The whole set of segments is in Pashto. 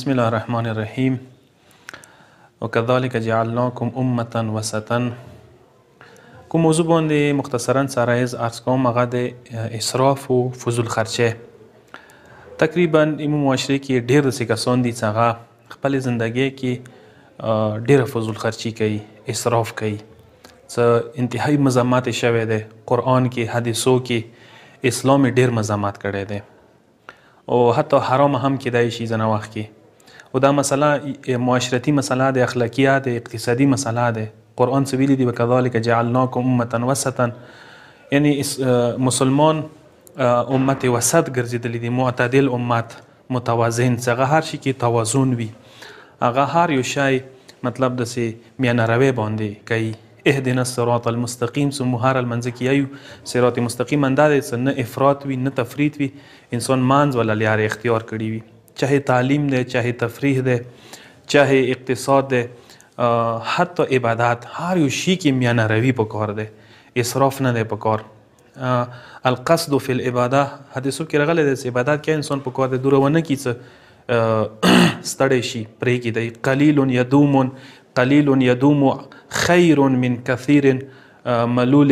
بسم الله الرحمن الرحیم وکذالک جعلناکم امة وسطا. کوم موضوع باندې مختصرا سرایز عرض کوم هغه د اسراف او فضول خرچه. تقریبا ایمو معاشره کې ډېر داسې کسان دي چې هغه خپل زندګۍ کې ډېره فضول خرچي کوي، اسراف کوي، څه انتهایی مذمت شوی دی. قرآن کې، حدیثو کې اسلام ډېر مذمت کړی دی او حتی حرام هم کیدای شي ځینې وخت کې. او دا مسله معاشرتي مسله ده، اخلاقیات ده، اقتصادي مسله ده. قرآن څه ویلي دي وکذالک جعلناکم امة وسطا، یعنی مسلمان امت وسط ګرځېدلی دي، معتدل امت، متوازن، چې هغه هر شي کې توازن وي، هغه هر یو شی مطلب داسې میانه روی باندې کوي. اهدنا الصراط المستقیم، څه مو هر المنځ کې یو صراط مستقیم اندا دی چې نه افراط وي نه تفریط وي، انسان منځ ولا لارې اختیار کړي وي، چاهے تعلیم ده، چاہے تفریح ده، چاہے اقتصاد ده، حتی عبادات، هر یو شي کې میانه روی پکار ده، اسراف نه ده پکار. القصد فی العباده، حدیثو کې راغلی ده چې عبادت کې انسان پکار ده دوره ونه کړي چې ستړی شي، پرېږدي دی. قلیل یدوم قلیل یدوم خیر من کثیر ملول،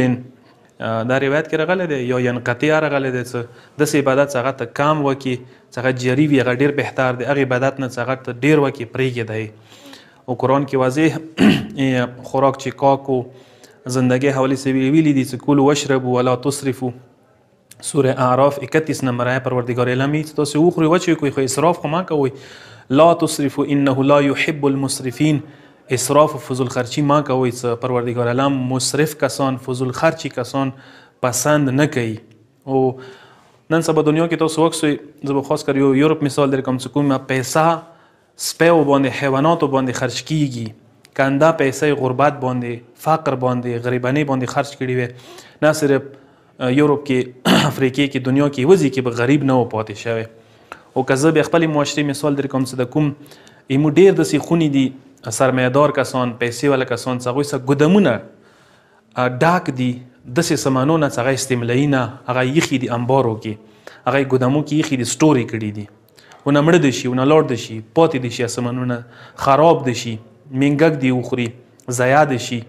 دا روایت کې راغلی دی، یا ینقطع راغلی دی چې داسې عبادت چې هغه ته کم وکړي، چې هغه جاري وي، هغه ډېر بهتر دی. هغې عبادت نه چې هغه ته ډېر وکړي پرېږدی دی. او قرآن کې واضح خوراک چې کاک و زندگی حوالی سے ویلی دی چې کلوا واشربوا ولا تسرفوا. سوره اعراف 31 نمبر آیه پروردگار اعلامي چې تاسو وخورئ وچوئ کوئ، خو اسراف خو مه کوئ. لا تسرفوا انه لا يحب المسرفین، اسراف و فضول خرچی ما کوي چې پروردگار عالم مصرف کسان، فضول خرچی کسان پسند نه کوي. او نن سبا دنیا کې تاسو وکسئ، زه به خاص کر یو یورپ مثال درکوم چې کومه پیسه سپیو باندې، حیواناتو باندې خرچ کیږي، کنده پیسې غربت باندې، فقر باندې، غریبانۍ باندې خرچ کړي وي. نه صرف یورپ کې، افریقې کې، دنیا کې وځي کې به غریب نه و پاتې شوی. او که زه بیا خپلې معاشرې مثال درکوم چې د کوم ایمو ډېر داسې خونې دي، سرمایه‌دار کسان، پیسې والا کسان چې هغوی څخه ګودامونه ډاک دي، داسې سامانونه چې هغه استملایي نه، هغه ایښي دي انبارو کې، هغه یې ګودامو کې ایښي دي، سټور یې کړي دي، ونه مړه دي شي، ونه لاړ دي شي، پاتې دي شي، سامانونه خراب دي شي، منګک دي وخوري، ضایع دي شي،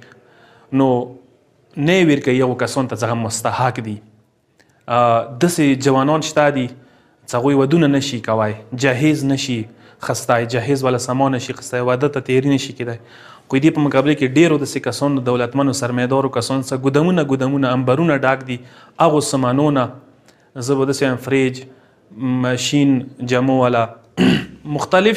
نو نه یې ورکوي هغو کسانو ته چې هغه مستحق دي. داسې جوانان شته دي چې هغوی ودونه نشي کوی، جهیز نشي خسته، جهیز والا سامان نشي خسته، واده ته تیاری نشي کیدای. خو دې په مقابله کې ډېرو داسې کسانو، دولتمنو سرمایه‌دارو کسانو څخه ګودامونه انبارونه ډاک دي، هغو سامانونه، زه به داسې وایم فریج، ماشین، جامو والا، مختلف